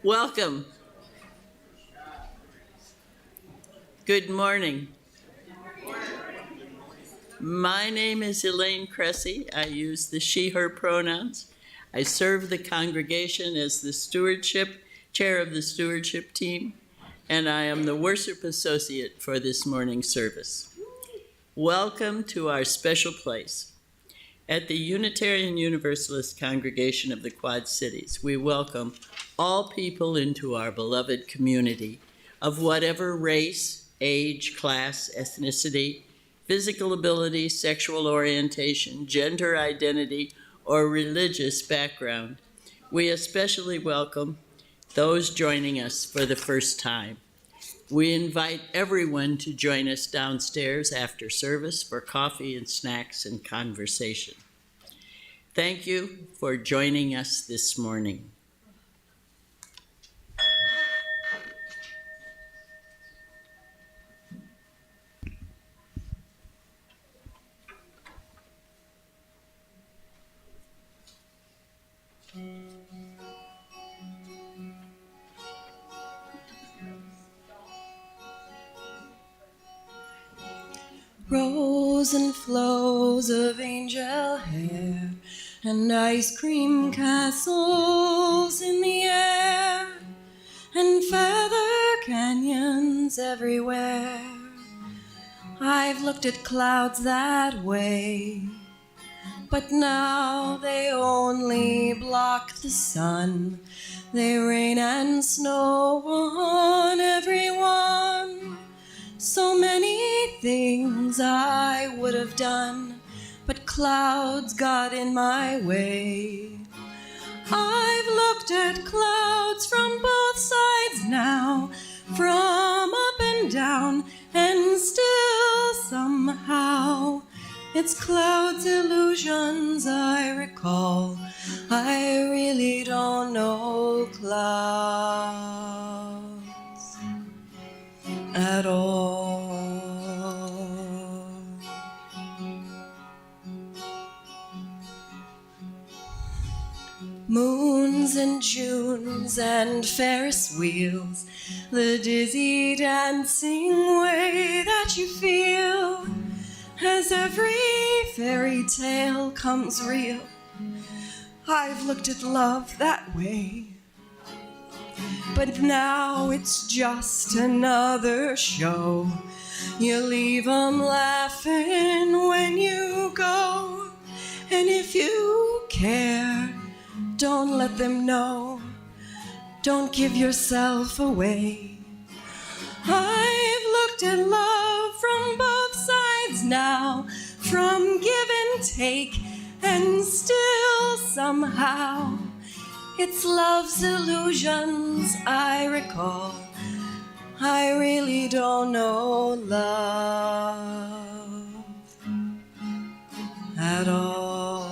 Welcome. Good morning. My name is Elaine Cressy. I use the she, her pronouns. I serve the congregation as the chair of the stewardship team, and I am the worship associate for this morning's service. Welcome to our special place. At the Unitarian Universalist Congregation of the Quad Cities, we welcome all people into our beloved community of whatever race, age, class, ethnicity, physical ability, sexual orientation, gender identity, or religious background. We especially welcome those joining us for the first time. We invite everyone to join us downstairs after service for coffee and snacks and conversation. Thank you for joining us this morning. Rows and flows of angel hair and ice cream castles in the air and feather canyons everywhere. I've looked at clouds that way, but now they only block the sun. They rain and snow on everyone. So many things I would have done, but clouds got in my way. I've looked at clouds from both sides now, from up and down, and still somehow it's clouds' illusions I recall. I really don't know clouds at all. Moons and Junes and Ferris wheels, the dizzy dancing way that you feel as every fairy tale comes real. I've looked at love that way, but now it's just another show. You leave 'em laughing when you go, and if you care, don't let them know. Don't give yourself away. I've looked at love from both sides now, from give and take, and still somehow it's love's illusions I recall. I really don't know love at all.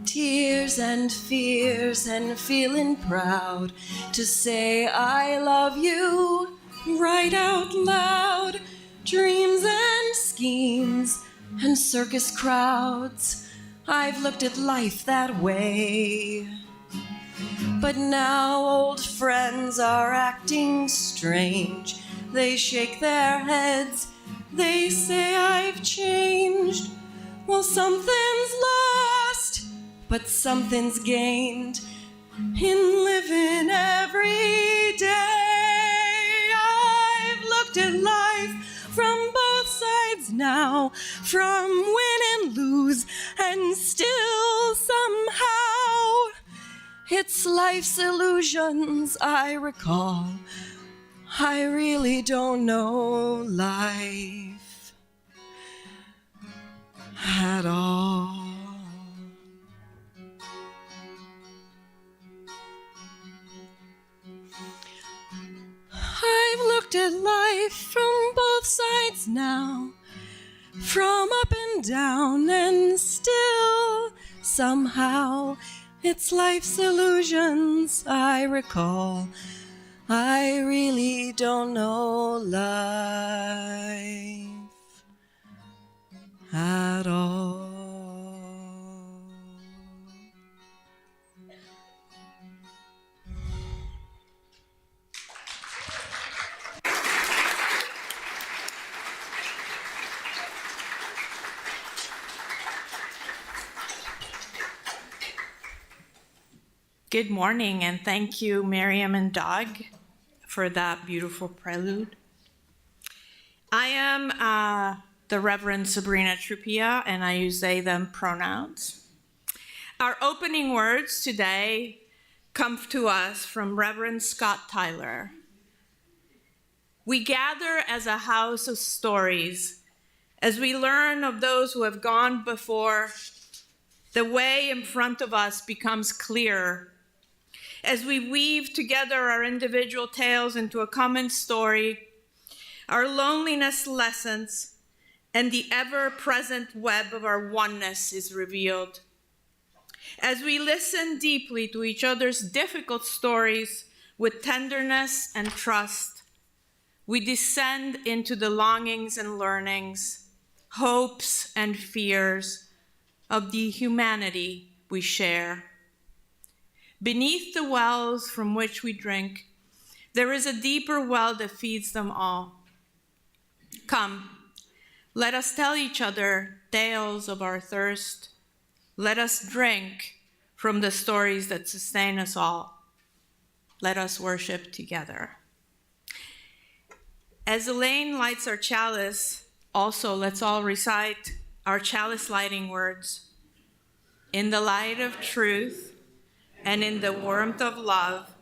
Tears and fears and feeling proud to say I love you right out loud. Dreams and schemes and circus crowds, I've looked at life that way. But now old friends are acting strange. They shake their heads, they say I've changed. Well, something's lost, but something's gained in living every day. I've looked at life from both sides now, from win and lose, and still somehow it's life's illusions I recall. I really don't know life at all. I've looked at life from both sides now, from up and down, and still somehow it's life's illusions I recall. I really don't know life at all. Good morning, and thank you, Miriam and Doug, for that beautiful prelude. I am the Reverend Sabrina Trupia, and I use they, them pronouns. Our opening words today come to us from Reverend Scott Tyler. We gather as a house of stories as we learn of those who have gone before. The way in front of us becomes clearer as we weave together our individual tales into a common story, our loneliness lessens, and the ever-present web of our oneness is revealed. As we listen deeply to each other's difficult stories with tenderness and trust, we descend into the longings and learnings, hopes and fears of the humanity we share. Beneath the wells from which we drink, there is a deeper well that feeds them all. Come, let us tell each other tales of our thirst. Let us drink from the stories that sustain us all. Let us worship together. As Elaine lights our chalice, also let's all recite our chalice lighting words. In the light of truth and in the warmth of love,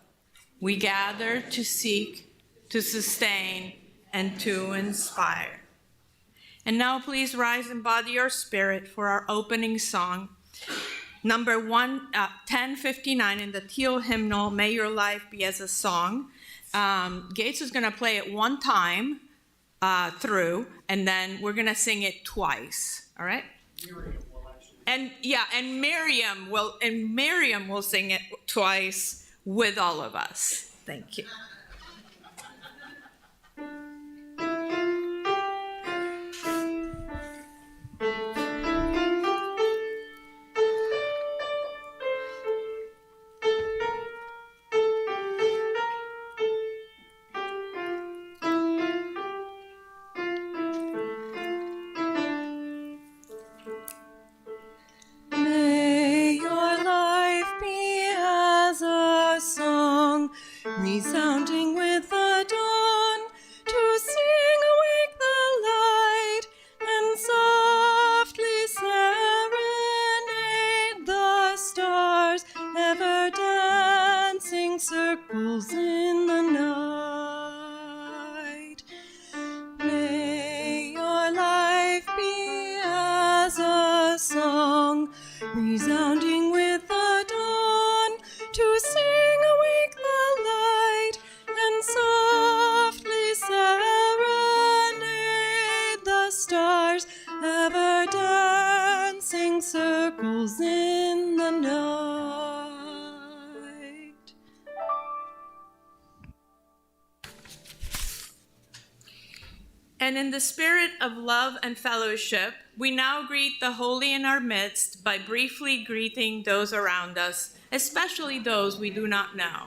we gather to seek, to sustain, and to inspire. And now please rise and body your spirit for our opening song. Number 1059 in the teal hymnal, May Your Life Be as a Song. Gates is gonna play it one time through, and then we're gonna sing it twice, all right? And Miriam will sing it twice with all of us. Thank you. Resounding with the dawn, to sing awake the light, and softly serenade the stars, ever dancing circles in the night. May your life be as a song, resounding with the dawn, to sing awake the light, and softly serenade the stars, ever dancing circles in the night. And in the spirit of love and fellowship, we now greet the holy in our midst by briefly greeting those around us, especially those we do not know.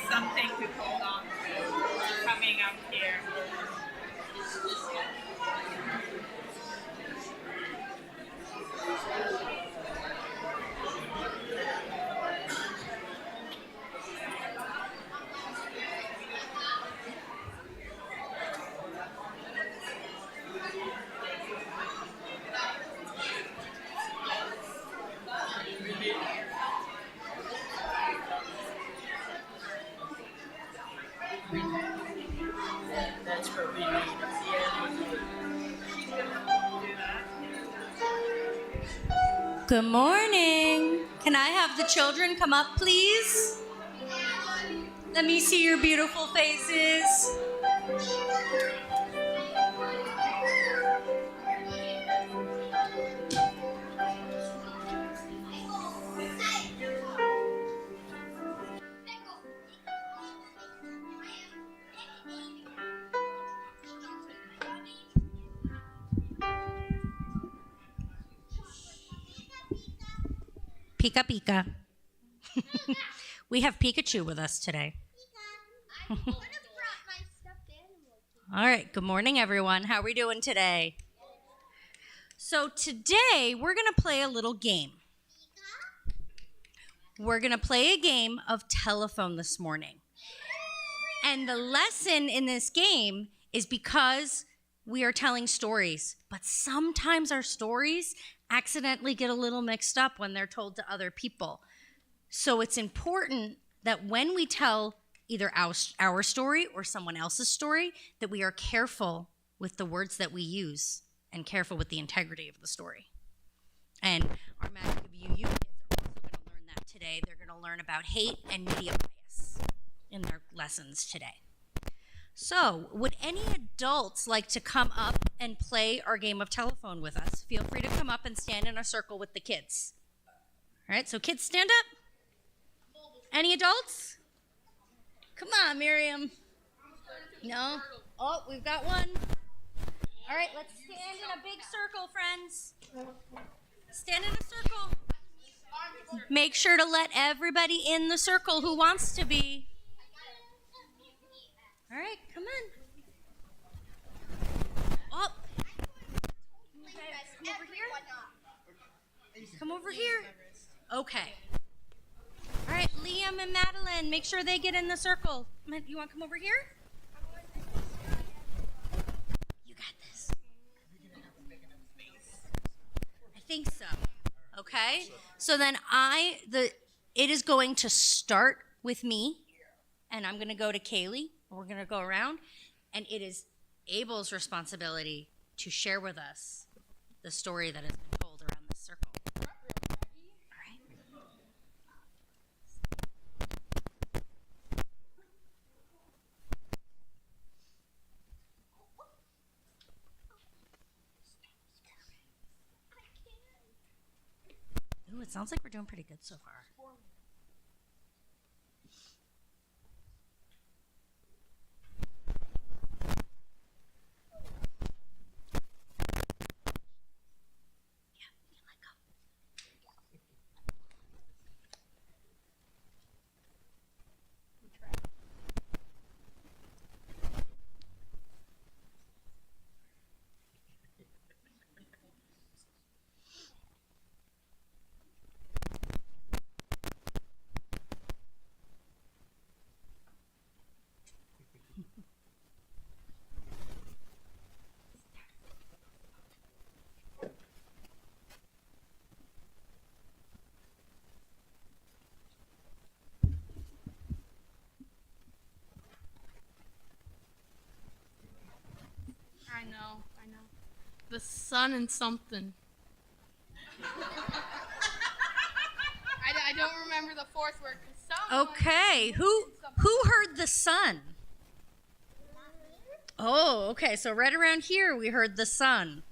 Something to hold on to coming up here. Good morning. Can I have the children come up, please? Let me see your beautiful faces. Pika Pika. We have Pikachu with us today. All right, good morning, everyone. How are we doing today? So today, we're going to play a little game. We're going to play a game of telephone this morning. And the lesson in this game is because we are telling stories, but sometimes our stories accidentally get a little mixed up when they're told to other people. So it's important that when we tell either our story or someone else's story, that we are careful with the words that we use and careful with the integrity of the story. And our Magic of You kids are also going to learn that today. They're going to learn about hate and media bias in their lessons today. So, would any adults like to come up and play our game of telephone with us? Feel free to come up and stand in a circle with the kids. All right, so kids, stand up. Any adults? Come on, Miriam. No? Oh, we've got one. All right, let's stand in a big circle, friends. Stand in a circle. Make sure to let everybody in the circle who wants to be. All right, come on. Oh. Come over here. Come over here. Okay. All right, Liam and Madeline, make sure they get in the circle. You want to come over here? You got this. I think so. Okay. So then it is going to start with me, and I'm going to go to Kaylee. We're going to go around, and it is Abel's responsibility to share with us the story that has been told around this circle. All right. Ooh, it sounds like we're doing pretty good so far. I know. The sun and something. I don't remember the fourth word. Okay, who heard the sun? Oh, okay, so right around here we heard the sun.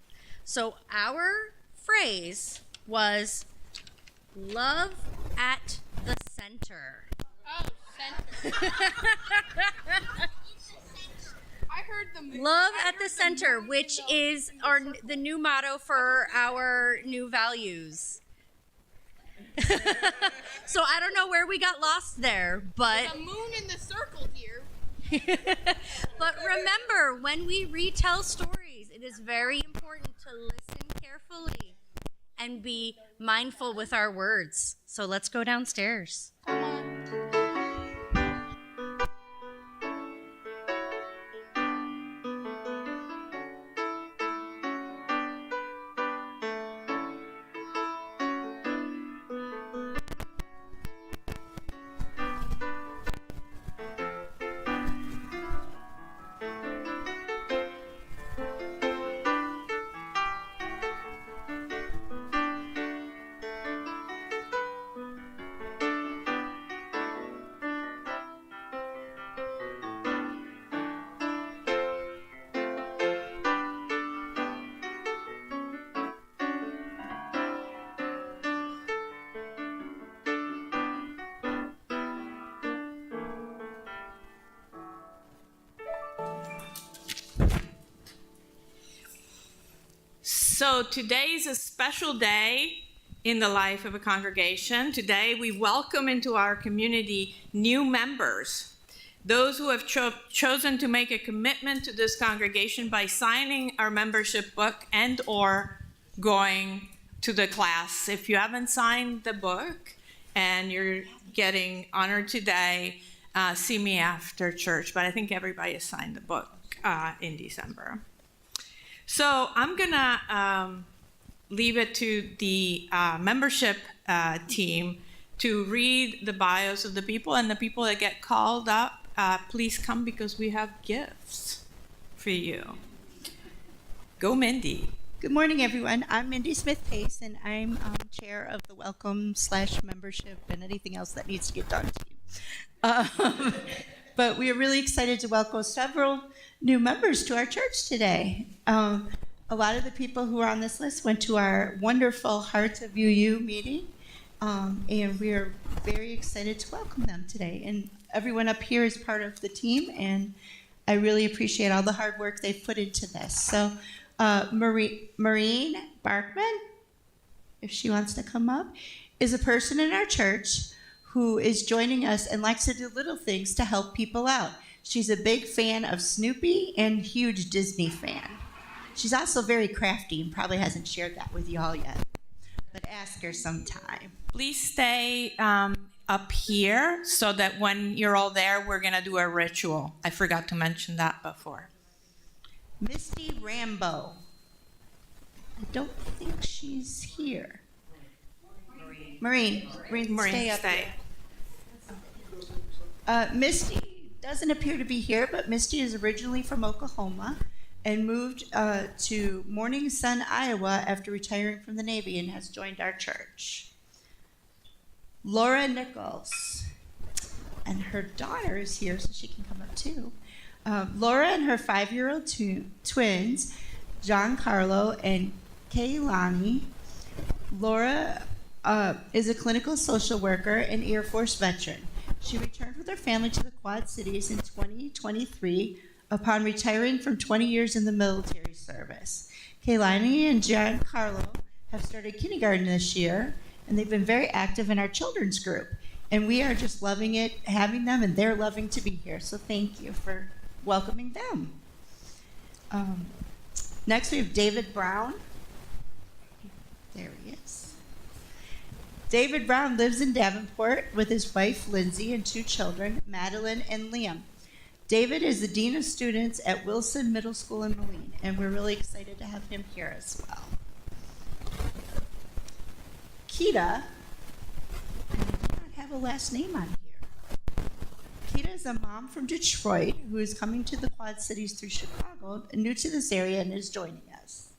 So our phrase was love at the center. Oh, center. I heard the moon. Love at the center, which is the new motto for our new values. So I don't know where we got lost there, but The moon in the circle here. but remember, when we retell stories, it is very important to listen carefully and be mindful with our words. So let's go downstairs. Come on. So today is a special day in the life of a congregation. Today we welcome into our community new members, those who have chosen to make a commitment to this congregation by signing our membership book and or going to the class. If you haven't signed the book and you're getting honored today, see me after church. But I think everybody has signed the book in December. So I'm gonna leave it to the membership team to read the bios of the people, and the people that get called up, please come because we have gifts for you. Go, Mindy. Good morning, everyone. I'm Mindy Smith-Pace, and I'm chair of the welcome/membership and anything else that needs to get done to you. But we are really excited to welcome several new members to our church today. A lot of the people who are on this list went to our wonderful Hearts of UU meeting, and we are very excited to welcome them today. And everyone up here is part of the team, and I really appreciate all the hard work they've put into this. So Maureen Barkman, if she wants to come up, is a person in our church who is joining us and likes to do little things to help people out. She's a big fan of Snoopy and huge Disney fan. She's also very crafty and probably hasn't shared that with you all yet, but ask her sometime. Please stay up here so that when you're all there, we're gonna do a ritual. I forgot to mention that before. Misty Rambo. I don't think she's here. Maureen, stay up stay. here. Misty doesn't appear to be here, but Misty is originally from Oklahoma and moved to Morning Sun, Iowa after retiring from the Navy and has joined our church. Laura Nichols, and her daughter is here, so she can come up too. Laura and her 5-year-old twins, Giancarlo and Kaylani. Laura is a clinical social worker and Air Force veteran. She returned with her family to the Quad Cities in 2023 upon retiring from 20 years in the military service. Kaylani and Giancarlo have started kindergarten this year, and they've been very active in our children's group. And we are just loving it, having them, and they're loving to be here. So thank you for welcoming them. Next, we have David Brown. There he is. David Brown lives in Davenport with his wife, Lindsay, and 2 children, Madeline and Liam. David is the Dean of Students at Wilson Middle School in Moline, and we're really excited to have him here as well. Kita, I do not have a last name on here. Kita is a mom from Detroit who is coming to the Quad Cities through Chicago, new to this area, and is joining us.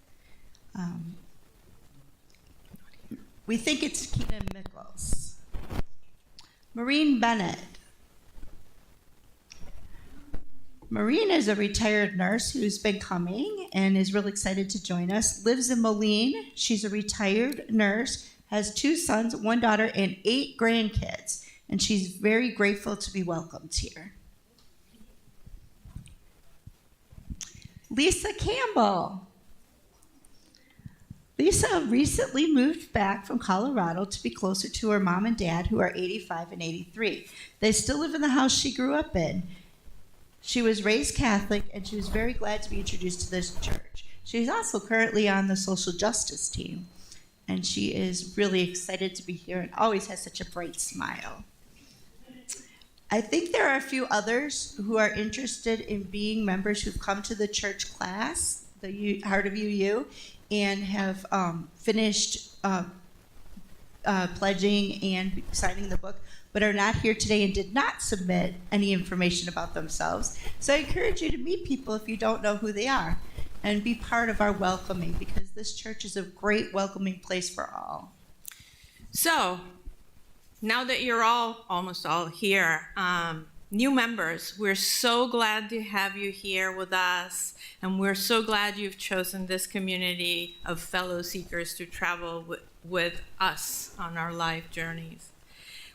We think it's Kita Mickles. Maureen Bennett. Maureen is a retired nurse who's been coming and is really excited to join us. Lives in Moline. She's a retired nurse, has 2 sons, 1 daughter, and 8 grandkids. And she's very grateful to be welcomed here. Lisa Campbell. Lisa recently moved back from Colorado to be closer to her mom and dad, who are 85 and 83. They still live in the house she grew up in. She was raised Catholic, and she was very glad to be introduced to this church. She's also currently on the social justice team, and she is really excited to be here and always has such a bright smile. I think there are a few others who are interested in being members who've come to the church class, the Heart of UU, and have finished pledging and signing the book, but are not here today and did not submit any information about themselves. So I encourage you to meet people if you don't know who they are and be part of our welcoming, because this church is a great welcoming place for all. So, now that you're almost all here, new members, we're so glad to have you here with us, and we're so glad you've chosen this community of fellow seekers to travel with us on our life journeys.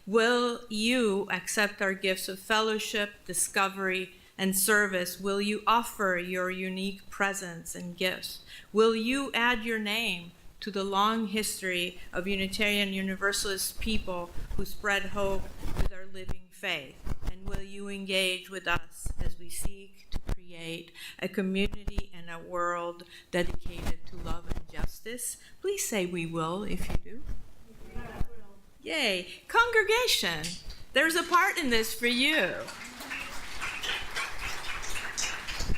Will you accept our gifts of fellowship, discovery, and service will you offer your unique presence and gifts? Will you add your name to the long history of Unitarian Universalist people who spread hope with our living faith? And will you engage with us as we seek to create a community and a world dedicated to love and justice? Please say we will if you do. Yay. Congregation, there's a part in this for you.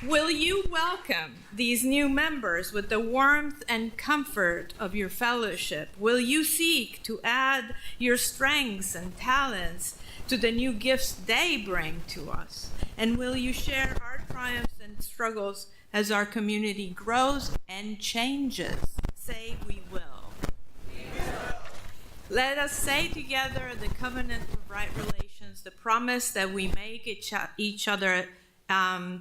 Will you welcome these new members with the warmth and comfort of your fellowship? Will you seek to add your strengths and talents to the new gifts they bring to us? And will you share our triumphs and struggles as our community grows and changes? Say we will. Let us say together the covenant of right relations, the promise that we make each other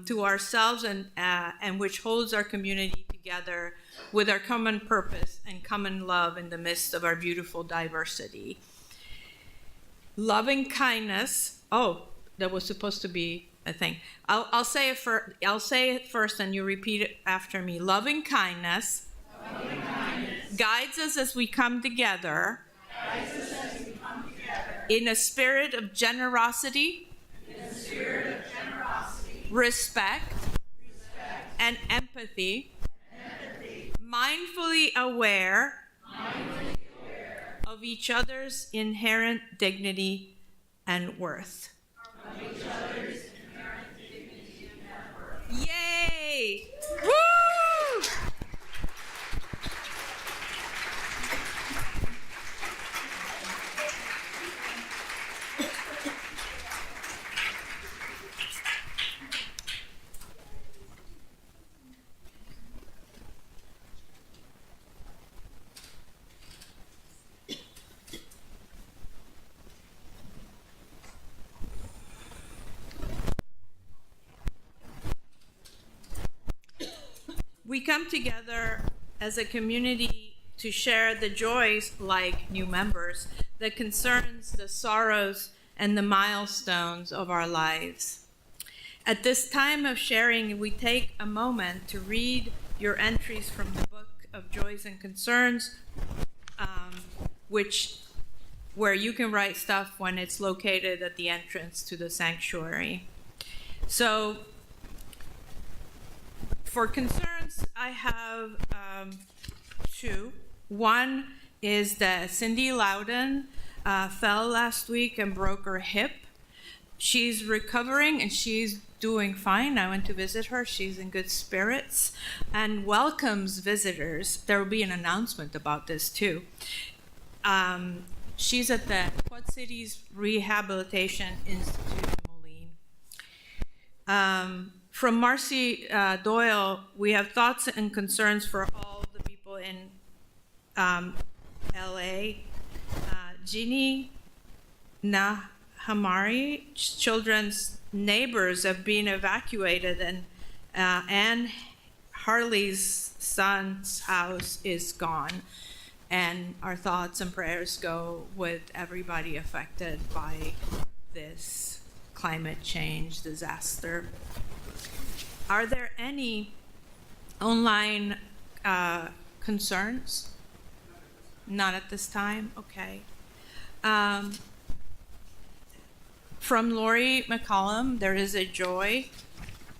to ourselves and which holds our community together with our common purpose and common love in the midst of our beautiful diversity. Loving kindness. Oh, that was supposed to be a thing. I'll say it first, and you repeat it after me. Loving kindness, guides us as we come together. In a spirit of generosity, respect, and empathy, mindfully aware of each other's inherent dignity and worth. Yay! Woo! We come together as a community to share the joys, like new members, that concerns the sorrows and the milestones of our lives. At this time of sharing, we take a moment to read your entries from the Book of Joys and Concerns, where you can write stuff when it's located at the entrance to the sanctuary. So, for concerns, I have two. One is that Cindy Loudon fell last week and broke her hip. She's recovering and she's doing fine. I went to visit her. She's in good spirits and welcomes visitors. There will be an announcement about this too. She's at the Quad Cities Rehabilitation Institute in Moline. From Marcy Doyle, we have thoughts and concerns for all the people in LA. Jeannie Nahamari, children's neighbors have been evacuated, and Anne Harley's son's house is gone. And our thoughts and prayers go with everybody affected by this climate change disaster. Are there any online concerns? Not at this time? Okay. From Lori McCollum, there is a joy.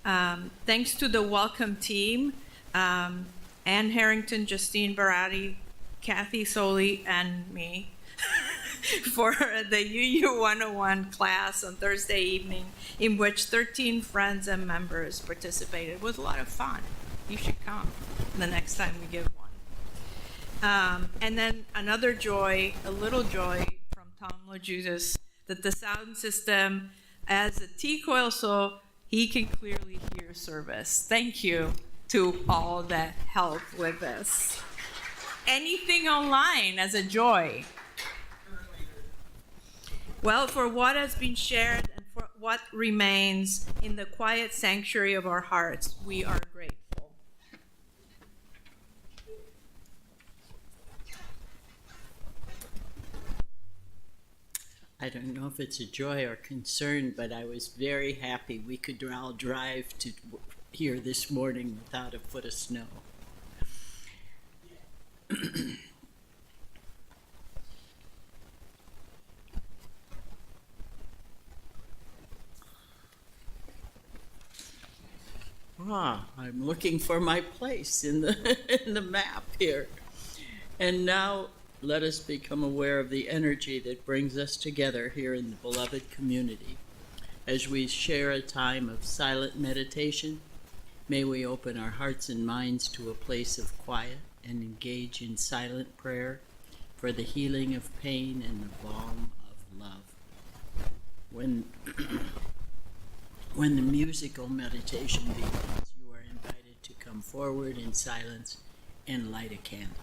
Thanks to the welcome team, Ann Harrington, Justine Baratti, Kathy Soley, and me, for the UU 101 class on Thursday evening, in which 13 friends and members participated. It was a lot of fun. You should come the next time we give one. And then another joy, a little joy from Tom LaJudas, that the sound system has a T-coil so he can clearly hear service. Thank you to all that helped with this. Anything online as a joy? Well, for what has been shared and for what remains in the quiet sanctuary of our hearts, we are grateful. I'd don't know if it's a joy or concern, but I was very happy we could all drive to here this morning without a foot of snow. I'm looking for my place in the in the map here. And now let us become aware of the energy that brings us together here in the beloved community. As we share a time of silent meditation, may we open our hearts and minds to a place of quiet and engage in silent prayer for the healing of pain and the balm of love. When the musical meditation begins, you are invited to come forward in silence and light a candle.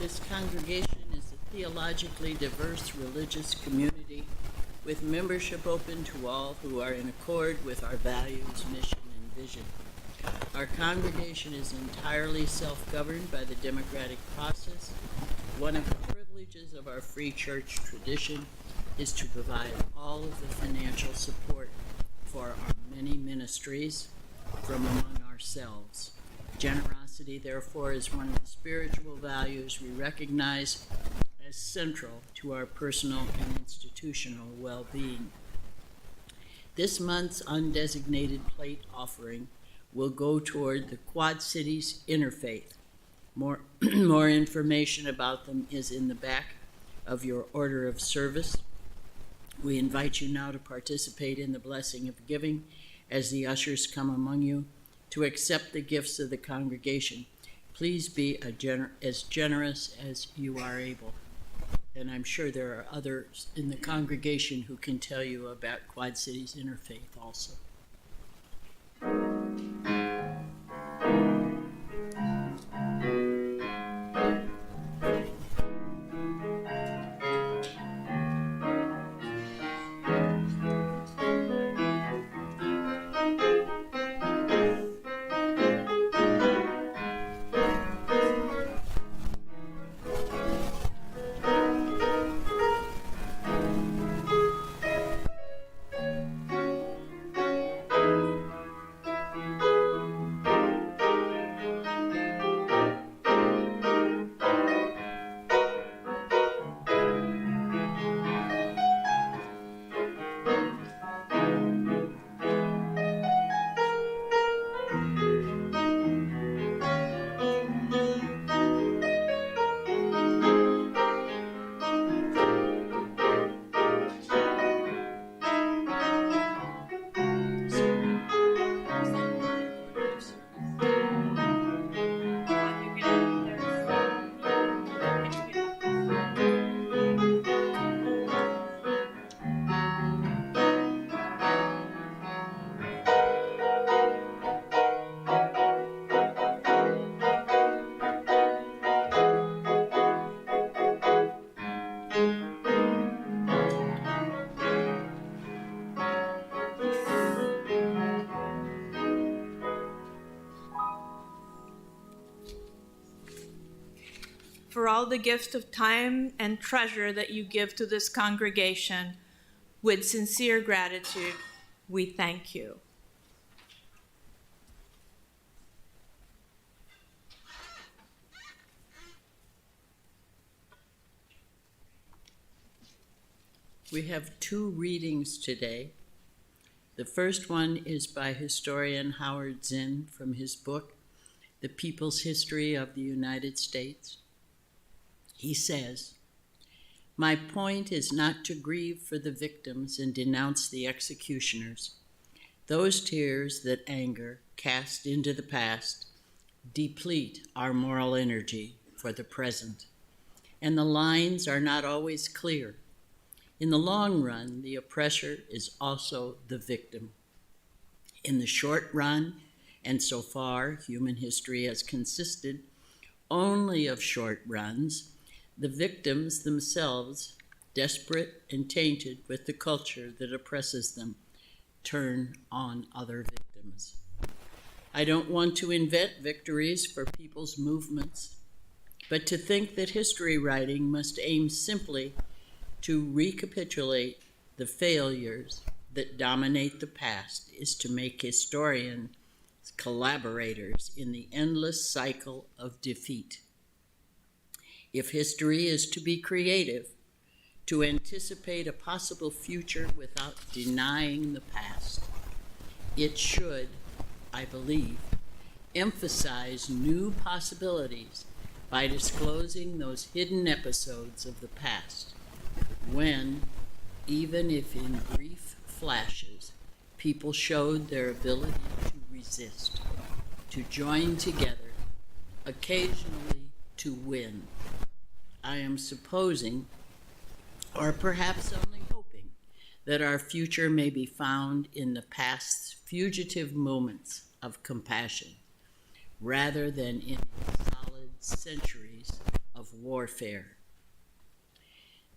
This congregation is a theologically diverse religious community with membership open to all who are in accord with our values, mission, and vision. Our congregation is entirely self-governed by the democratic process. One of the privileges of our free church tradition is to provide all of the financial support for our many ministries from among ourselves. Generosity, therefore, is one of the spiritual values we recognize as central to our personal and institutional well-being. This month's undesignated plate offering will go toward the Quad Cities Interfaith. More information about them is in the back of your order of service. We invite you now to participate in the blessing of giving as the ushers come among you to accept the gifts of the congregation. Please be as generous as you are able. And I'm sure there are others in the congregation who can tell you about Quad Cities Interfaith also. For all the gift of time and treasure that you give to this congregation, with sincere gratitude, we thank you. We have two readings today. The first one is by historian Howard Zinn from his book, The People's History of the United States. He says, "My point is not to grieve for the victims and denounce the executioners. Those tears that anger cast into the past deplete our moral energy for the present, and the lines are not always clear. In the long run, the oppressor is also the victim. In the short run, and so far human history has consisted only of short runs, the victims themselves, desperate and tainted with the culture that oppresses them, turn on other victims. I don't want to invent victories for people's movements, but to think that history writing must aim simply to recapitulate the failures that dominate the past is to make historians collaborators in the endless cycle of defeat. If history is to be creative, to anticipate a possible future without denying the past, it should, I believe, emphasize new possibilities by disclosing those hidden episodes of the past when, even if in brief flashes, people showed their ability to resist, to join together, occasionally to win. I am supposing, or perhaps only hoping, that our future may be found in the past's fugitive moments of compassion, rather than in solid centuries of warfare.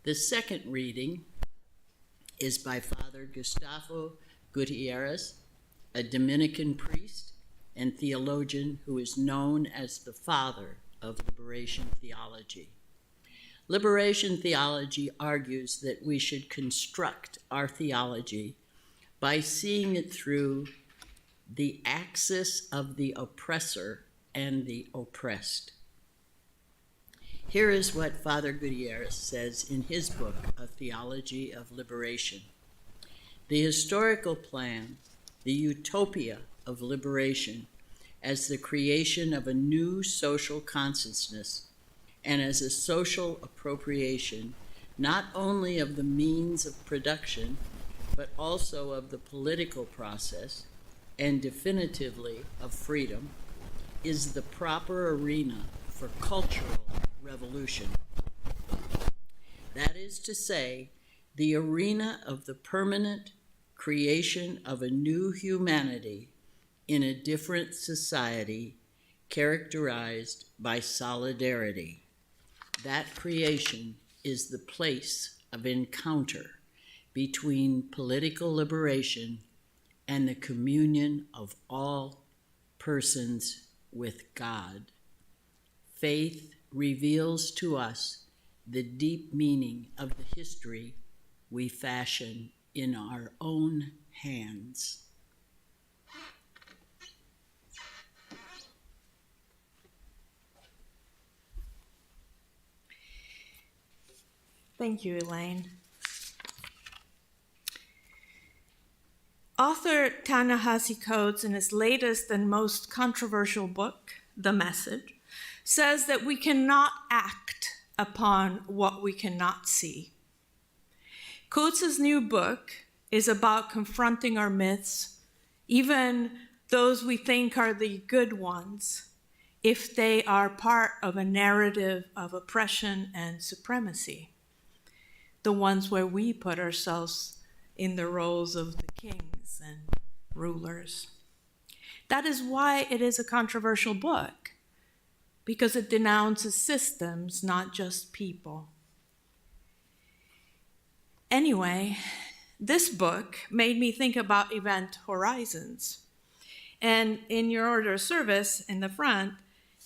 The second reading is by Father Gustavo Gutierrez, a Dominican priest and theologian who is known as the father of liberation theology. Liberation theology argues that we should construct our theology by seeing it through the axis of the oppressor and the oppressed. Here is what Father Gutierrez says in his book, A Theology of Liberation. The historical plan, the utopia of liberation, as the creation of a new social consciousness and as a social appropriation, not only of the means of production, but also of the political process, and definitively of freedom, is the proper arena for cultural revolution. That is to say, the arena of the permanent creation of a new humanity in a different society characterized by solidarity. That creation is the place of encounter between political liberation and the communion of all persons with God. Faith reveals to us the deep meaning of the history we fashion in our own hands. Thank you, Elaine. Author Ta-Nehisi Coates, in his latest and most controversial book, The Message, says that we cannot act upon what we cannot see. Coates' new book is about confronting our myths, even those we think are the good ones, if they are part of a narrative of oppression and supremacy, the ones where we put ourselves in the roles of the kings and rulers. That is why it is a controversial book, because it denounces systems, not just people. Anyway, this book made me think about event horizons. And in your order of service in the front,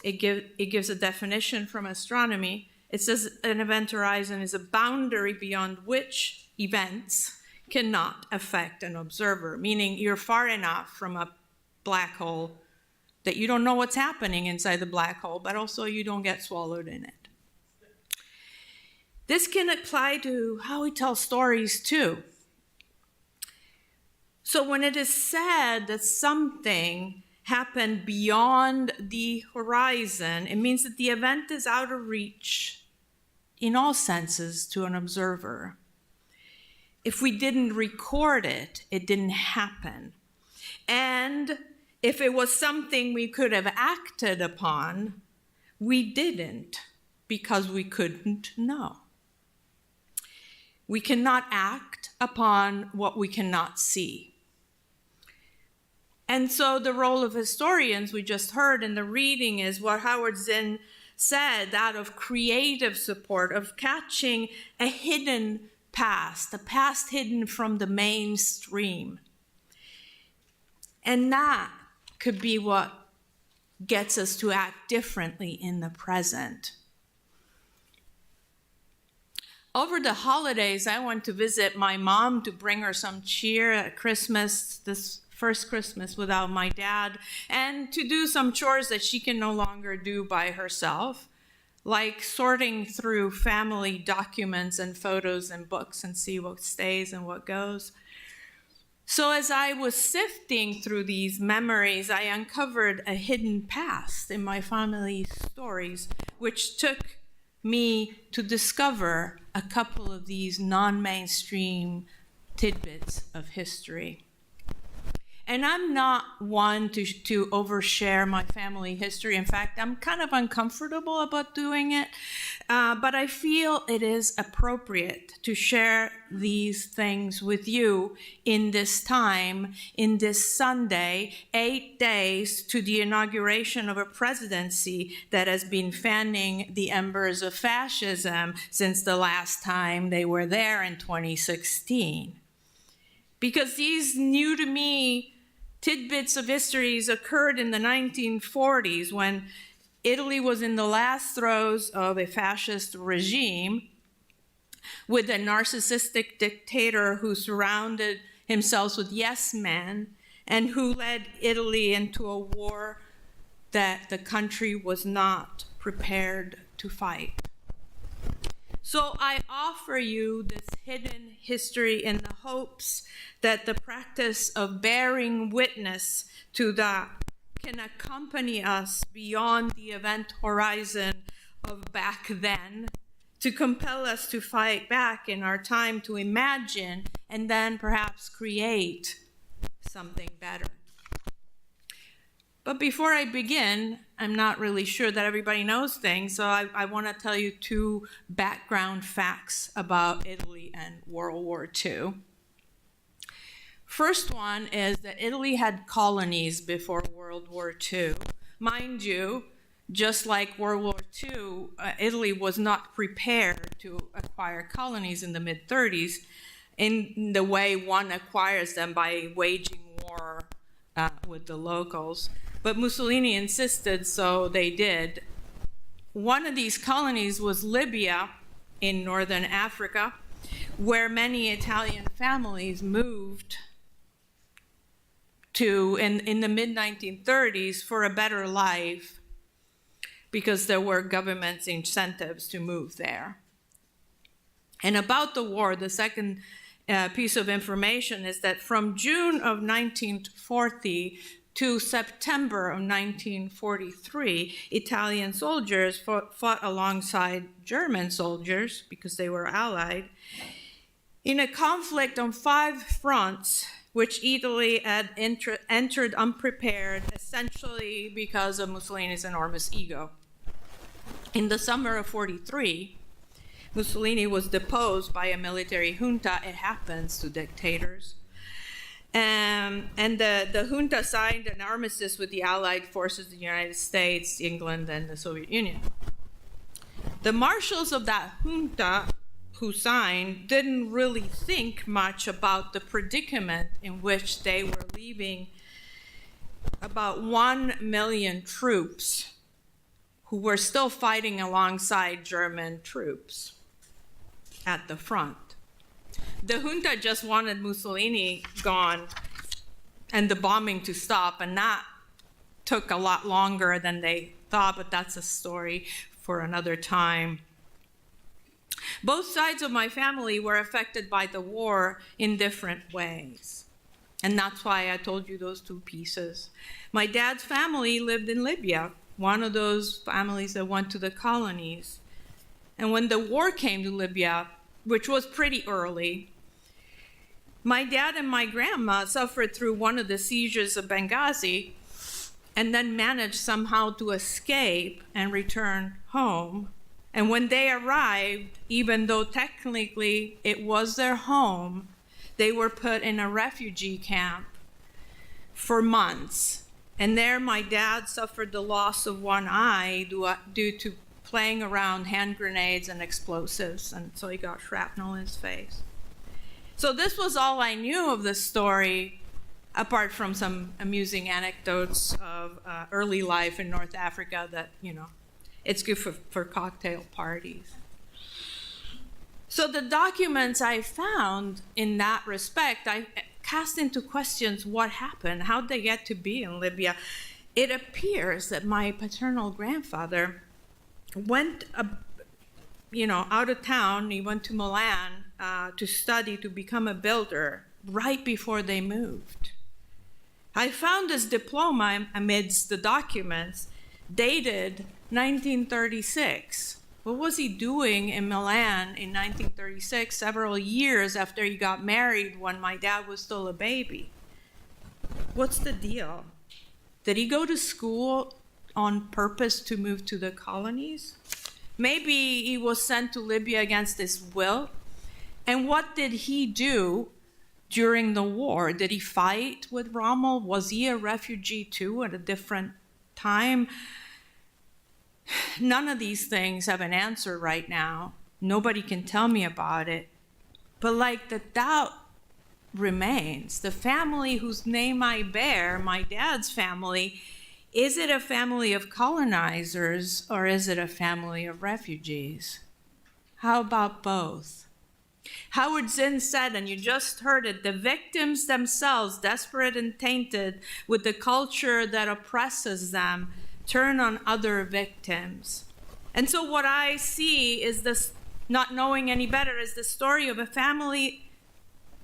it gives a definition from astronomy. It says an event horizon is a boundary beyond which events cannot affect an observer, meaning you're far enough from a black hole that you don't know what's happening inside the black hole, but also you don't get swallowed in it. This can apply to how we tell stories too. So when it is said that something happened beyond the horizon, it means that the event is out of reach in all senses to an observer. If we didn't record it, it didn't happen. And if it was something we could have acted upon, we didn't, because we couldn't know. We cannot act upon what we cannot see. And so the role of historians, we just heard in the reading, is what Howard Zinn said, that of creative support, of catching a hidden past, a past hidden from the mainstream. And that could be what gets us to act differently in the present. Over the holidays, I went to visit my mom to bring her some cheer at Christmas, this first Christmas without my dad, and to do some chores that she can no longer do by herself, like sorting through family documents and photos and books and see what stays and what goes. So as I was sifting through these memories, I uncovered a hidden past in my family's stories, which took me to discover a couple of these non-mainstream tidbits of history. And I'm not one to overshare my family history. In fact, I'm kind of uncomfortable about doing it. But I feel it is appropriate to share these things with you in this time, in this Sunday, 8 days to the inauguration of a presidency that has been fanning the embers of fascism since the last time they were there in 2016. Because these new to me tidbits of histories occurred in the 1940s when Italy was in the last throes of a fascist regime with a narcissistic dictator who surrounded himself with yes men and who led Italy into a war that the country was not prepared to fight. So I offer you this hidden history in the hopes that the practice of bearing witness to that can accompany us beyond the event horizon of back then, to compel us to fight back in our time, to imagine and then perhaps create something better. But before I begin, I'm not really sure that everybody knows things, so I want to tell you 2 background facts about Italy and World War II. First one is that Italy had colonies before World War II. Mind you, just like World War II, Italy was not prepared to acquire colonies in the mid-30s in the way one acquires them by waging war with the locals. But Mussolini insisted, so they did. One of these colonies was Libya in northern Africa, where many Italian families moved to in the mid-1930s for a better life because there were government's incentives to move there. And about the war, the second piece of information is that from June of 1940 to September of 1943, Italian soldiers fought alongside German soldiers, because they were allied, in a conflict on 5 fronts, which Italy had entered unprepared, essentially because of Mussolini's enormous ego. In the summer of 43, Mussolini was deposed by a military junta. It happens to dictators. And the junta signed an armistice with the Allied forces of the United States, England, and the Soviet Union. The marshals of that junta who signed didn't really think much about the predicament in which they were leaving about 1 million troops who were still fighting alongside German troops at the front. The junta just wanted Mussolini gone and the bombing to stop, and that took a lot longer than they thought, but that's a story for another time. Both sides of my family were affected by the war in different ways, and that's why I told you those 2 pieces. My dad's family lived in Libya, one of those families that went to the colonies. And when the war came to Libya, which was pretty early, my dad and my grandma suffered through one of the seizures of Benghazi and then managed somehow to escape and return home. And when they arrived, even though technically it was their home, they were put in a refugee camp for months. And there my dad suffered the loss of one eye due to playing around hand grenades and explosives, and so he got shrapnel in his face. So this was all I knew of the story, apart from some amusing anecdotes of early life in North Africa that, it's good for cocktail parties. So the documents I found in that respect, I cast into questions what happened, how'd they get to be in Libya? It appears that my paternal grandfather went, out of town. He went to Milan to study to become a builder right before they moved. I found his diploma amidst the documents, dated 1936. What was he doing in Milan in 1936, several years after he got married when my dad was still a baby? What's the deal? Did he go to school on purpose to move to the colonies? Maybe he was sent to Libya against his will. And what did he do during the war? Did he fight with Rommel? Was he a refugee too at a different time? None of these things have an answer right now. Nobody can tell me about it. But like the doubt remains. The family whose name I bear, my dad's family, is it a family of colonizers or is it a family of refugees? How about both? Howard Zinn said, and you just heard it, the victims themselves, desperate and tainted with the culture that oppresses them, turn on other victims. And so what I see is this, not knowing any better, is the story of a family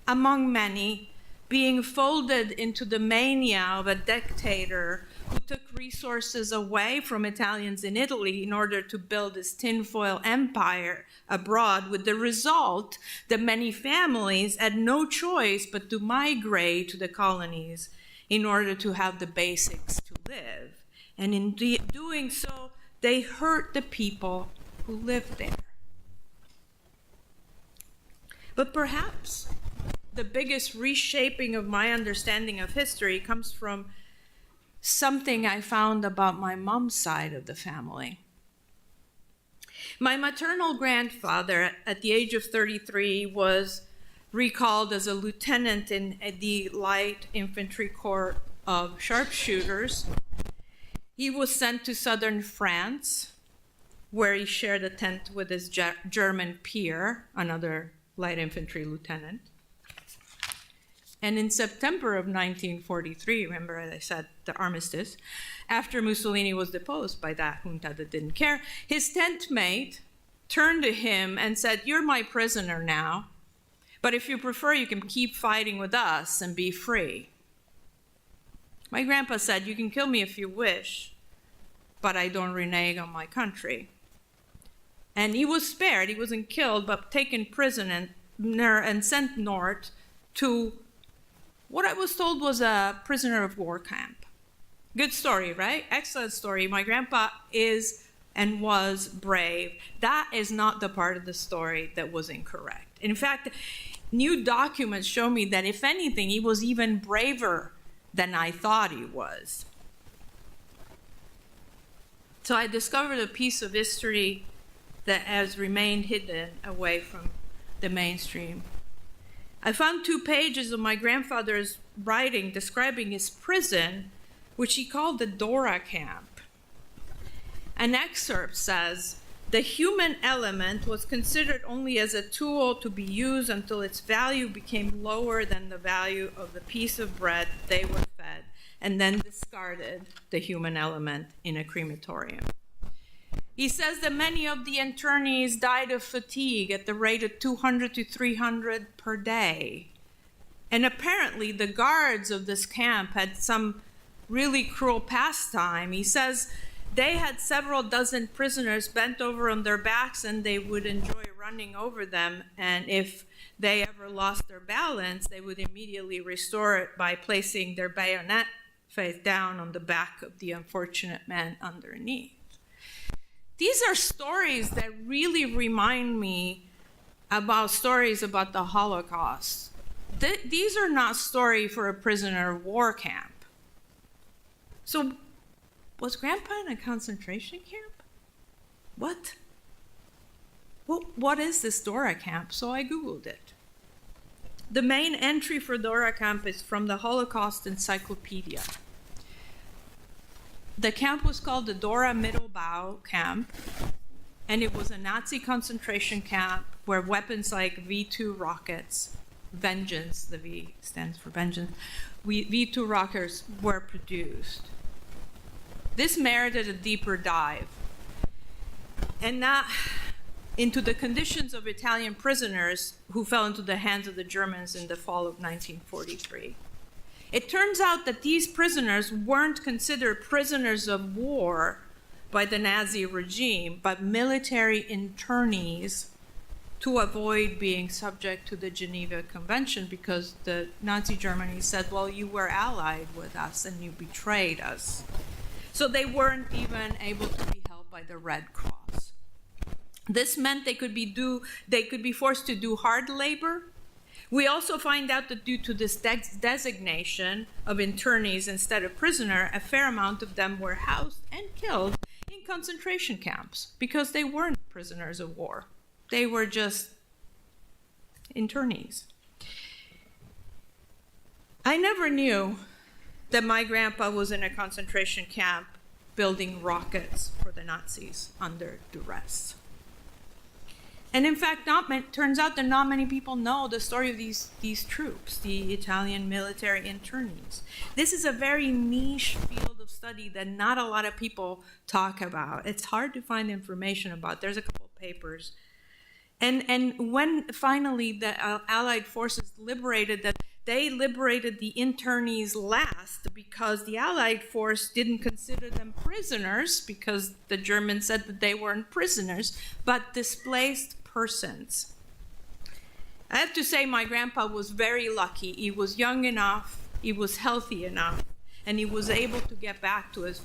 among many being folded into the mania of a dictator who took resources away from Italians in Italy in order to build his tinfoil empire abroad, with the result that many families had no choice but to migrate to the colonies in order to have the basics to live. And in doing so, they hurt the people who lived there. But perhaps the biggest reshaping of my understanding of history comes from something I found about my mom's side of the family. My maternal grandfather, at the age of 33, was recalled as a lieutenant in the Light Infantry Corps of Sharpshooters. He was sent to southern France, where he shared a tent with his German peer, another light infantry lieutenant. And in September of 1943, remember I said the armistice, after Mussolini was deposed by that junta that didn't care, his tent mate turned to him and said, "You're my prisoner now, but if you prefer, you can keep fighting with us and be free." My grandpa said, "You can kill me if you wish, but I don't renege on my country." And he was spared. He wasn't killed, but taken prisoner and sent north to what I was told was a prisoner of war camp. Good story, right? Excellent story. My grandpa is and was brave. That is not the part of the story that was incorrect. In fact, new documents show me that, if anything, he was even braver than I thought he was. So I discovered a piece of history that has remained hidden away from the mainstream. I found 2 pages of my grandfather's writing describing his prison, which he called the Dora camp. An excerpt says, "The human element was considered only as a tool to be used until its value became lower than the value of the piece of bread they were fed, and then discarded the human element in a crematorium." He says that many of the internees died of fatigue at the rate of 200 to 300 per day. And apparently the guards of this camp had some really cruel pastime. He says they had several dozen prisoners bent over on their backs, and they would enjoy running over them. And if they ever lost their balance, they would immediately restore it by placing their bayonet face down on the back of the unfortunate man underneath. These are stories that really remind me about stories about the Holocaust. These are not stories for a prisoner of war camp. So, was Grandpa in a concentration camp? What? Well, what is this Dora camp? So I Googled it. The main entry for Dora camp is from the Holocaust Encyclopedia. The camp was called the Dora Mittelbau camp, and it was a Nazi concentration camp where weapons like V-2 rockets, Vengeance, the V stands for vengeance, V-2 rockets were produced. This merited a deeper dive, and not into the conditions of Italian prisoners who fell into the hands of the Germans in the fall of 1943. It turns out that these prisoners weren't considered prisoners of war by the Nazi regime, but military internees to avoid being subject to the Geneva Convention, because the Nazi Germany said, well, you were allied with us and you betrayed us. So they weren't even able to be helped by the Red Cross. This meant they could be forced to do hard labor. We also find out that due to this designation of internees instead of prisoner, a fair amount of them were housed and killed in concentration camps because they weren't prisoners of war. They were just internees. I never knew that my grandpa was in a concentration camp building rockets for the Nazis under duress. And in fact, turns out that not many people know the story of these troops, the Italian military internees. This is a very niche field of study that not a lot of people talk about. It's hard to find information about. There's a couple of papers. And when finally the Allied forces liberated that, they liberated the internees last because the Allied force didn't consider them prisoners, because the Germans said that they weren't prisoners, but displaced persons. I have to say my grandpa was very lucky. He was young enough, he was healthy enough, and he was able to get back to his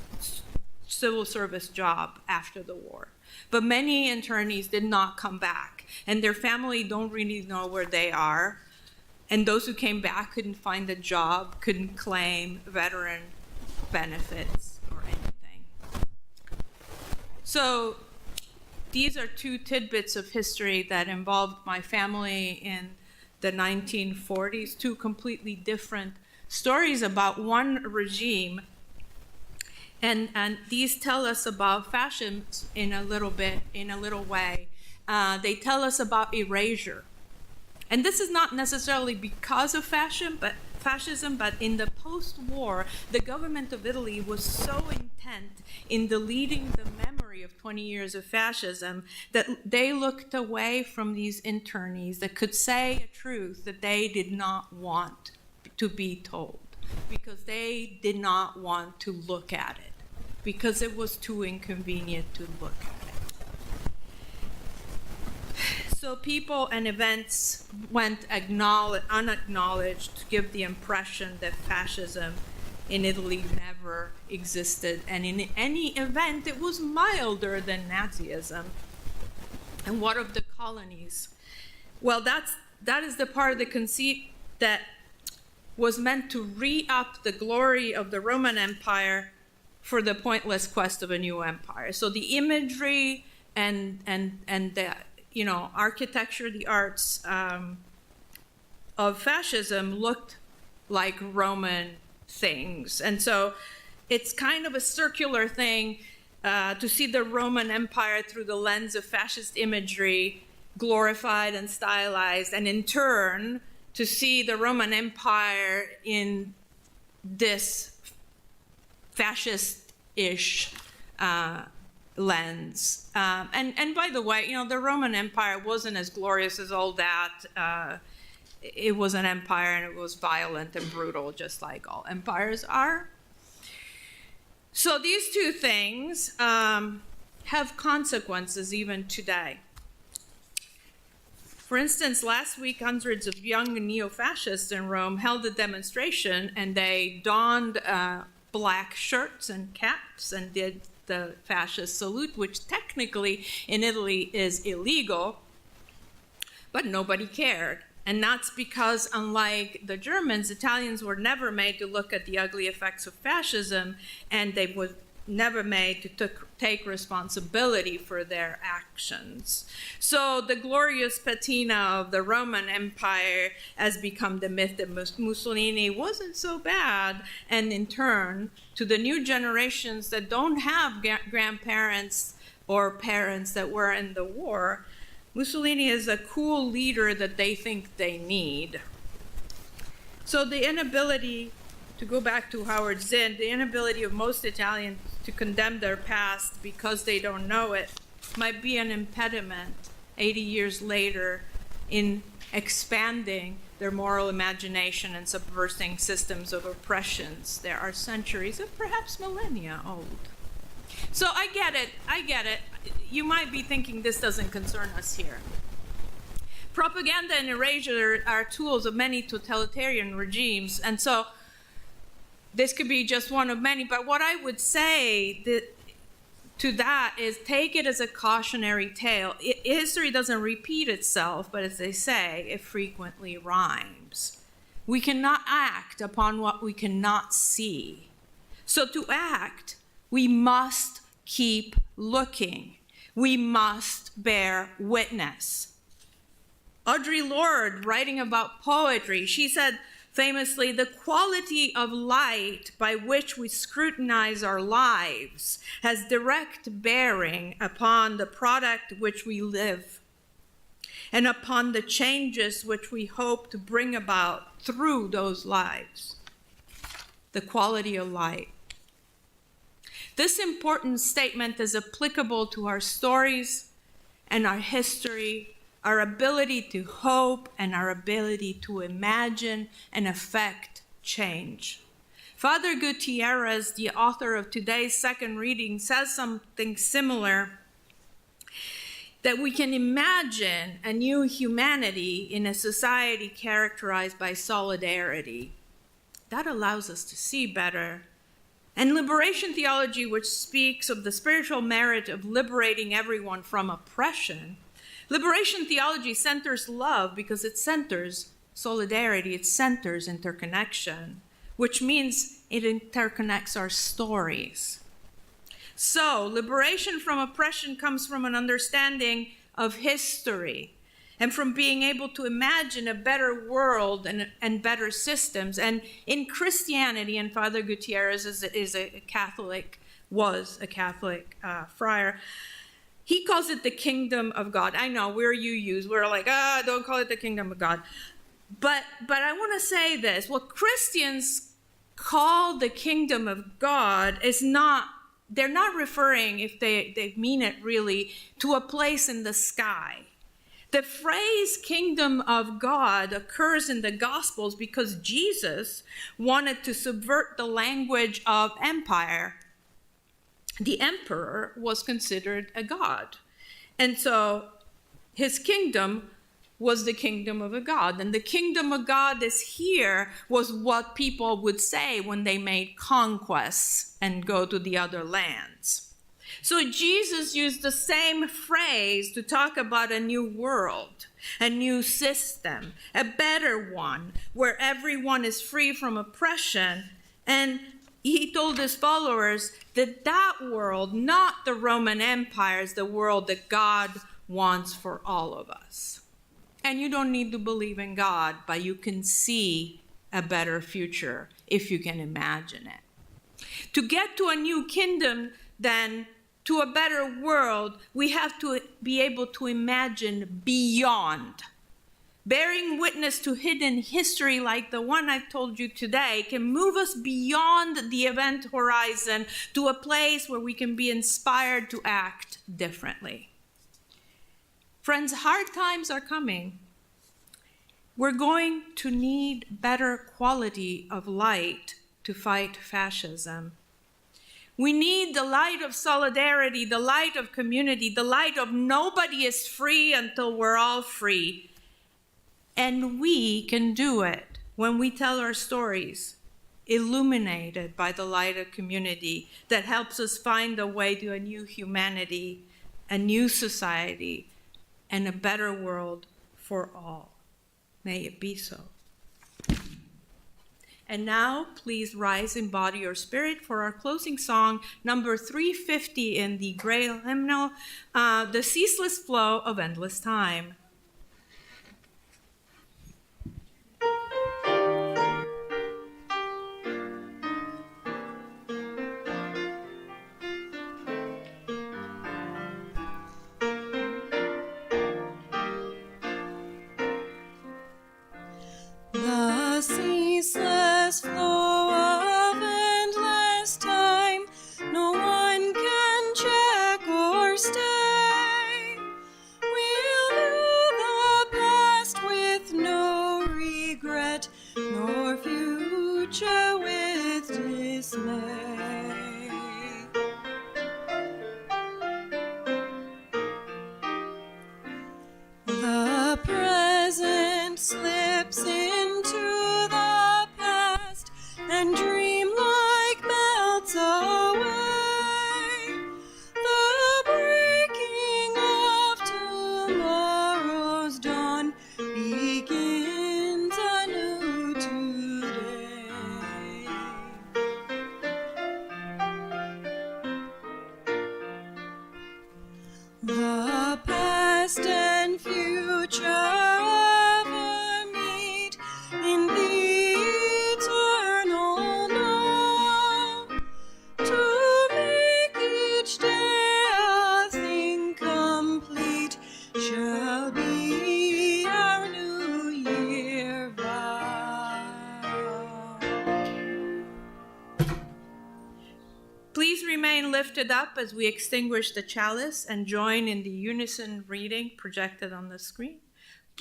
civil service job after the war. But many internees did not come back, and their family don't really know where they are. And those who came back couldn't find a job, couldn't claim veteran benefits or anything. So these are two tidbits of history that involved my family in the 1940s, two completely different stories about one regime. And these tell us about fascism in a little way. They tell us about erasure. And this is not necessarily because of fascism, but in the post-war, the government of Italy was so intent in deleting the memory of 20 years of fascism that they looked away from these internees that could say a truth that they did not want to be told, because they did not want to look at it, because it was too inconvenient to look at it. So people and events went unacknowledged to give the impression that fascism in Italy never existed. And in any event, it was milder than Nazism. And what of the colonies? Well, that is the part of the conceit that was meant to re-up the glory of the Roman Empire for the pointless quest of a new empire. So the imagery and the architecture, the arts of fascism looked like Roman things. And so it's kind of a circular thing to see the Roman Empire through the lens of fascist imagery, glorified and stylized, and in turn to see the Roman Empire in this fascist-ish lens. And by the way, the Roman Empire wasn't as glorious as all that. It was an empire, and it was violent and brutal, just like all empires are. So these two things have consequences even today. For instance, last week, hundreds of young neo-fascists in Rome held a demonstration, and they donned black shirts and caps and did the fascist salute, which technically in Italy is illegal, but nobody cared. And that's because, unlike the Germans, Italians were never made to look at the ugly effects of fascism, and they were never made to take responsibility for their actions. So the glorious patina of the Roman Empire has become the myth that Mussolini wasn't so bad, and in turn, to the new generations that don't have grandparents or parents that were in the war, Mussolini is a cool leader that they think they need. So the inability, to go back to Howard Zinn, the inability of most Italians to condemn their past because they don't know it might be an impediment 80 years later in expanding their moral imagination and subversing systems of oppressions that are centuries and perhaps millennia old. So I get it. You might be thinking this doesn't concern us here. Propaganda and erasure are tools of many totalitarian regimes. And so this could be just one of many. But what I would say to that is take it as a cautionary tale. History doesn't repeat itself, but as they say, it frequently rhymes. We cannot act upon what we cannot see. So to act, we must keep looking. We must bear witness. Audre Lorde, writing about poetry, she said famously, the quality of light by which we scrutinize our lives has direct bearing upon the product which we live and upon the changes which we hope to bring about through those lives. The quality of light. This important statement is applicable to our stories and our history, our ability to hope, and our ability to imagine and affect change. Father Gutierrez, the author of today's second reading, says something similar, that we can imagine a new humanity in a society characterized by solidarity. That allows us to see better. And liberation theology, which speaks of the spiritual merit of liberating everyone from oppression, liberation theology centers love because it centers solidarity, it centers interconnection, which means it interconnects our stories. So, liberation from oppression comes from an understanding of history and from being able to imagine a better world and better systems. And in Christianity, and Father Gutierrez was a Catholic friar, he calls it the kingdom of God. I know, we're we're like, don't call it the kingdom of God. But I want to say this, what Christians call the kingdom of God is not, they're not referring, if they mean it really, to a place in the sky. The phrase kingdom of God occurs in the Gospels because Jesus wanted to subvert the language of empire. The emperor was considered a god. And so his kingdom was the kingdom of a god. And the kingdom of God is here was what people would say when they made conquests and go to the other lands. So Jesus used the same phrase to talk about a new world, a new system, a better one, where everyone is free from oppression. And he told his followers that that world, not the Roman Empire, is the world that God wants for all of us. And you don't need to believe in God, but you can see a better future if you can imagine it. To get to a new kingdom, then, to a better world, we have to be able to imagine beyond. Bearing witness to hidden history like the one I've told you today can move us beyond the event horizon to a place where we can be inspired to act differently. Friends, hard times are coming. We're going to need better quality of light to fight fascism. We need the light of solidarity, the light of community, the light of nobody is free until we're all free. And we can do it when we tell our stories, illuminated by the light of community that helps us find a way to a new humanity, a new society, and a better world for all. May it be so. And now, please rise in body or spirit for our closing song, number 350 in the Grail hymnal, The Ceaseless Flow of Endless Time. The ceaseless flow of endless time, no one can check or stay. We'll The past and future ever meet in the eternal now, to make each day a thing complete shall be our New Year vow. Please remain lifted up as we extinguish the chalice and join in the unison reading projected on the screen.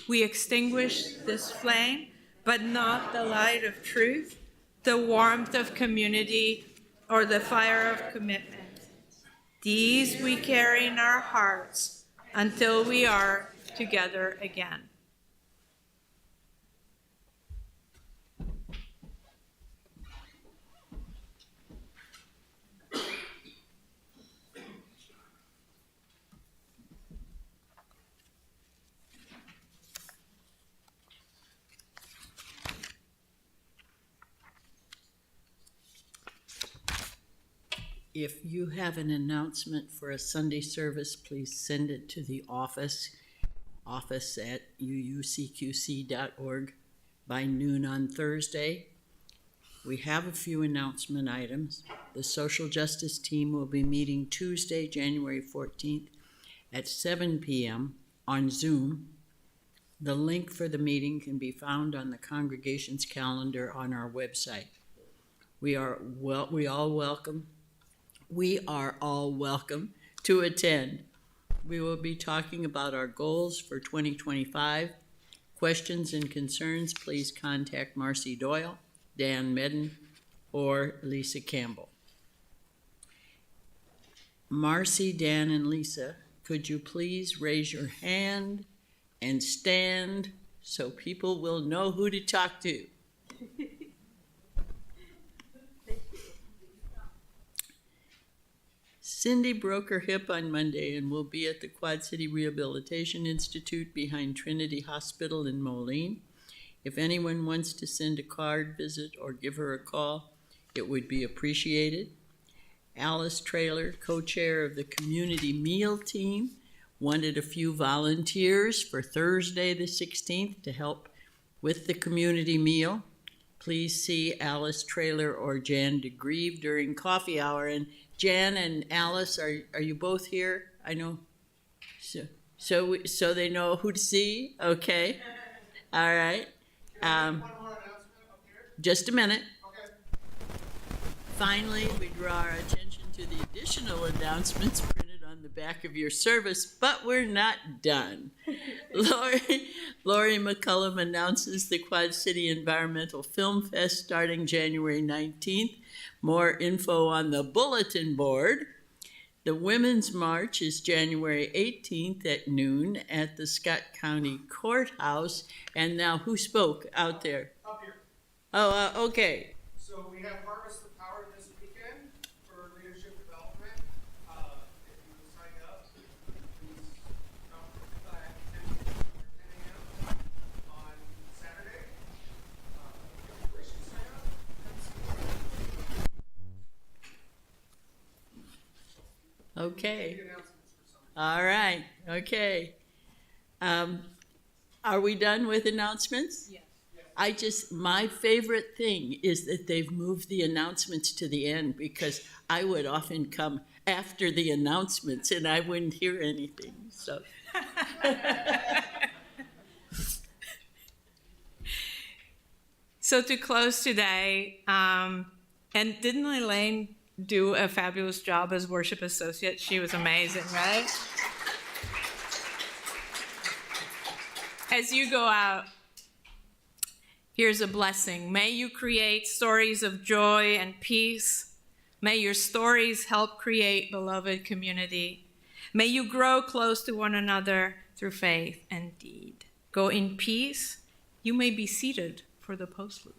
We extinguish this flame, but not the light of truth, the warmth of community, or the fire of commitment. These we carry in our hearts until we are together again. If you have an announcement for a Sunday service, please send it to the office at uucqc.org by noon on Thursday. We have a few announcement items. The social justice team will be meeting Tuesday, January 14th at 7 p.m. on Zoom. The link for the meeting can be found on the congregation's calendar on our website. We are all welcome to attend. We will be talking about our goals for 2025. Questions and concerns, please contact Marcy Doyle, Dan Medden, or Lisa Campbell. Marcy, Dan, and Lisa, could you please raise your hand and stand so people will know who to talk to? Cindy broke her hip on Monday and will be at the Quad City Rehabilitation Institute behind Trinity Hospital in Moline. If anyone wants to send a card, visit, or give her a call, it would be appreciated. Alice Traylor, co-chair of the community meal team, wanted a few volunteers for Thursday the 16th to help with the community meal. Please see Alice Traylor or Jan DeGrieve during coffee hour. And Jan and Alice, are you both here? I know. So they know who to see? Okay. All right. One more announcement up here. Just a minute. Okay. Finally, we draw our attention to the additional announcements printed on the back of your service, but we're not done. Lori McCullum announces the Quad City Environmental Film Fest starting January 19th. More info on the bulletin board. The Women's March is January 18th at noon at the Scott County Courthouse. And now, who spoke out there? Up here. Oh, okay. So we have Harvest the Power this weekend for leadership development. If you sign up, please come at 10 a.m. on Saturday. If you wish to sign up, Okay. the announcements for some. All right. Okay. Are we done with announcements? Yes. My favorite thing is that they've moved the announcements to the end, because I would often come after the announcements and I wouldn't hear anything. So. So to close today, and didn't Elaine do a fabulous job as worship associate? She was amazing, right? As you go out, here's a blessing. May you create stories of joy and peace. May your stories help create beloved community. May you grow close to one another through faith and deed. Go in peace. You may be seated for the postlude.